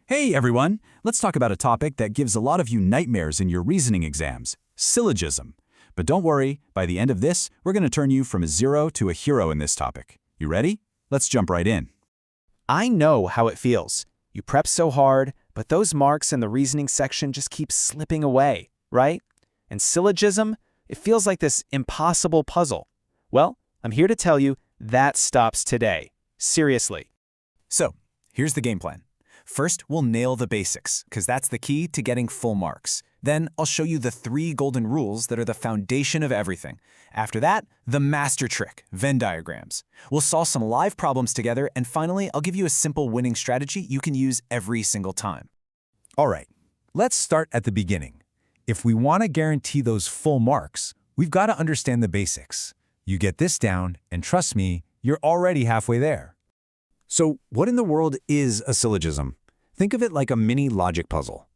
Hey everyone, let's talk about a topic that gives a lot of you nightmares in your reasoning exams, syllogism. But don't worry, by the end of this, we're going to turn you from a zero to a hero in this topic. You ready? Let's jump right in. I know how it feels. You prep so hard, but those marks in the reasoning section just keep slipping away, right? And syllogism, it feels like this impossible puzzle. Well, I'm here to tell you that stops today. Seriously. So, here's the game plan. First, we'll nail the basics, because that's the key to getting full marks. Then, I'll show you the 3 golden rules that are the foundation of everything. After that, the master trick, Venn diagrams. We'll solve some live problems together, and finally, I'll give you a simple winning strategy you can use every single time. All right, let's start at the beginning. If we want to guarantee those full marks, we've got to understand the basics. You get this down, and trust me, you're already halfway there. So, what in the world is a syllogism? Think of it like a mini logic puzzle.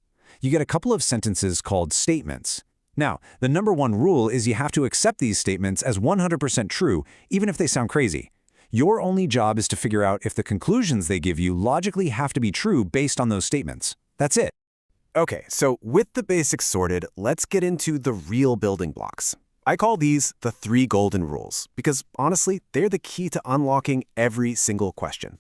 You get a couple of sentences called statements. Now, the #1 rule is you have to accept these statements as 100% true, even if they sound crazy. Your only job is to figure out if the conclusions they give you logically have to be true based on those statements. That's it. Okay, so with the basics sorted, let's get into the real building blocks. I call these the 3 golden rules, because honestly, they're the key to unlocking every single question.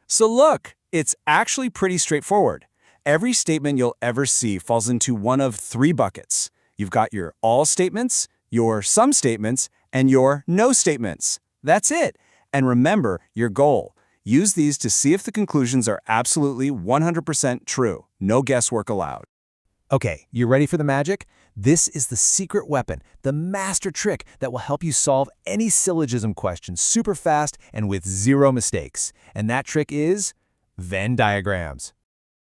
So look, it's actually pretty straightforward. Every statement you'll ever see falls into one of 3 buckets. You've got your all statements, your some statements, and your no statements. That's it. And remember your goal. Use these to see if the conclusions are absolutely 100% true. No guesswork allowed. Okay, you ready for the magic? This is the secret weapon, the master trick that will help you solve any syllogism question super fast and with 0 mistakes. And that trick is Venn diagrams.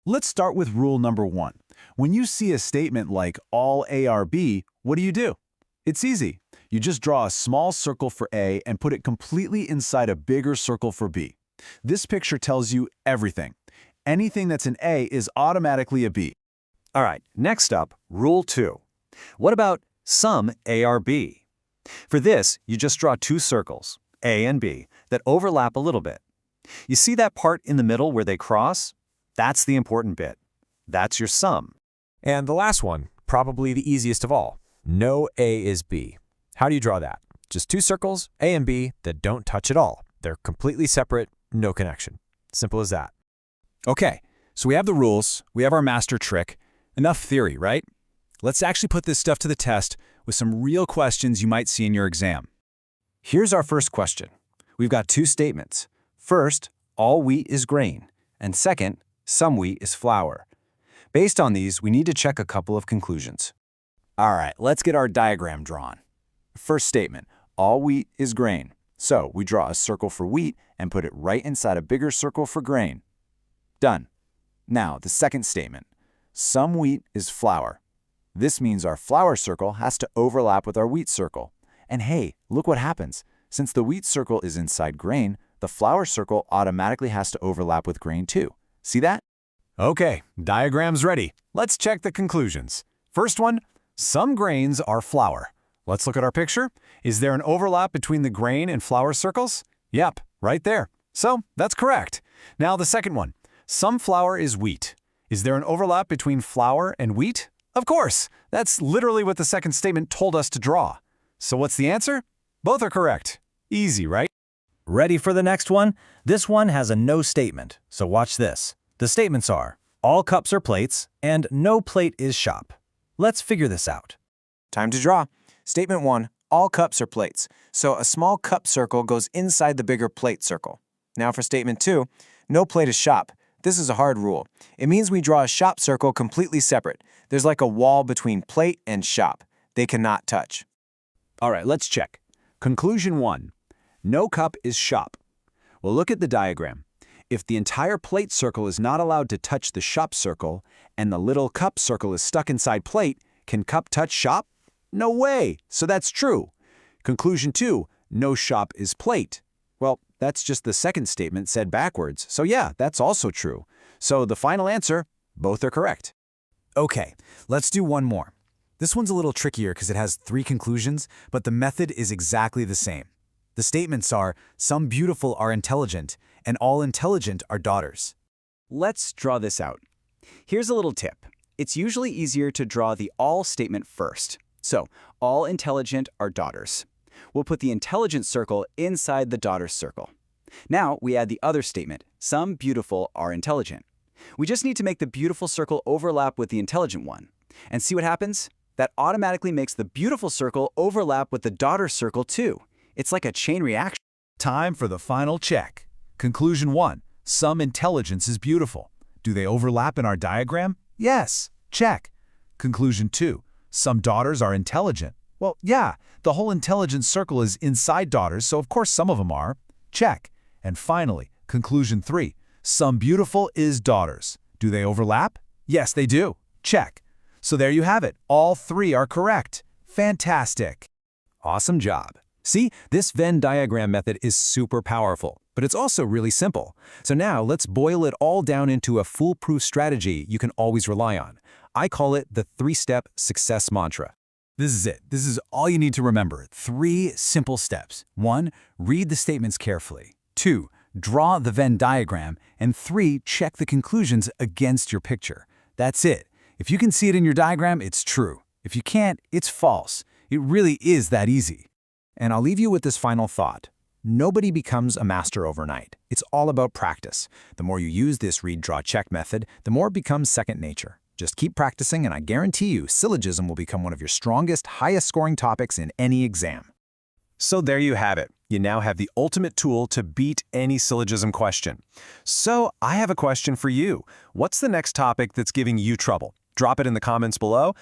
Let's start with rule #1. When you see a statement like all A are B, what do? It's easy. You just draw a small circle for A and put it completely inside a bigger circle for B. This picture tells you everything. Anything that's an A is automatically a B. All right, next up, rule 2. What about some A are B? For this, you just draw 2 circles, A and B, that overlap a little bit. You see that part in the middle where they cross? That's the important bit. That's your sum. And the last one, probably the easiest of all. No A is B. How do you draw that? Just 2 circles, A and B, that don't touch at all. They're completely separate, no connection. Simple as that. Okay, so we have the rules, we have our master trick. Enough theory, right? Let's actually put this stuff to the test with some real questions you might see in your exam. Here's our first question. We've got 2 statements. First, all wheat is grain, and second, some wheat is flour. Based on these, we need to check a couple of conclusions. All right, let's get our diagram drawn. First statement, all wheat is grain. So we draw a circle for wheat and put it right inside a bigger circle for grain. Done. Now, the second statement, some wheat is flour. This means our flour circle has to overlap with our wheat circle. And hey, look what happens. Since the wheat circle is inside grain, the flour circle automatically has to overlap with grain too. See that? Okay, diagram's ready. Let's check the conclusions. First one, some grains are flour. Let's look at our picture. Is there an overlap between the grain and flour circles? Yep, right there. So that's correct. Now the second one, some flour is wheat. Is there an overlap between flour and wheat? Of course, that's literally what the second statement told us to draw. So what's the answer? Both are correct. Easy, right? Ready for the next one? This one has a no statement, so watch this. The statements are, all cups are plates, and no plate is shop. Let's figure this out. Time to draw. Statement 1, all cups are plates. So a small cup circle goes inside the bigger plate circle. Now for statement 2, no plate is shop. This is a hard rule. It means we draw a shop circle completely separate. There's like a wall between plate and shop. They cannot touch. All right, let's check. Conclusion 1, no cup is shop. Well, look at the diagram. If the entire plate circle is not allowed to touch the shop circle, and the little cup circle is stuck inside plate, can cup touch shop? No way, so that's true. Conclusion 2, no shop is plate. Well, that's just the second statement said backwards, so yeah, that's also true. So the final answer, both are correct. Okay, let's do one more. This one's a little trickier because it has 3 conclusions, but the method is exactly the same. The statements are, some beautiful are intelligent, and all intelligent are daughters. Let's draw this out. Here's a little tip. It's usually easier to draw the all statement first. So, all intelligent are daughters. We'll put the intelligent circle inside the daughters circle. Now we add the other statement, some beautiful are intelligent. We just need to make the beautiful circle overlap with the intelligent one. And see what happens? That automatically makes the beautiful circle overlap with the daughter circle too. It's like a chain reaction. Time for the final check. Conclusion 1. Some intelligence is beautiful. Do they overlap in our diagram? Yes. Check. Conclusion 2. Some daughters are intelligent. Well, yeah, the whole intelligence circle is inside daughters, so of course some of them are. Check. And finally, conclusion 3. Some beautiful is daughters. Do they overlap? Yes, they do. Check. So there you have it. All 3 are correct. Fantastic. Awesome job. See, this Venn diagram method is super powerful, but it's also really simple. So now let's boil it all down into a foolproof strategy you can always rely on. I call it the 3-step success mantra. This is it. This is all you need to remember. 3 simple steps. 1. Read the statements carefully. 2. Draw the Venn diagram. And 3. Check the conclusions against your picture. That's it. If you can see it in your diagram, it's true. If you can't, it's false. It really is that easy. And I'll leave you with this final thought. Nobody becomes a master overnight. It's all about practice. The more you use this read, draw, check method, the more it becomes second nature. Just keep practicing, and I guarantee you, syllogism will become one of your strongest, highest-scoring topics in any exam. So there you have it. You now have the ultimate tool to beat any syllogism question. So I have a question for you. What's the next topic that's giving you trouble? Drop it in the comments below.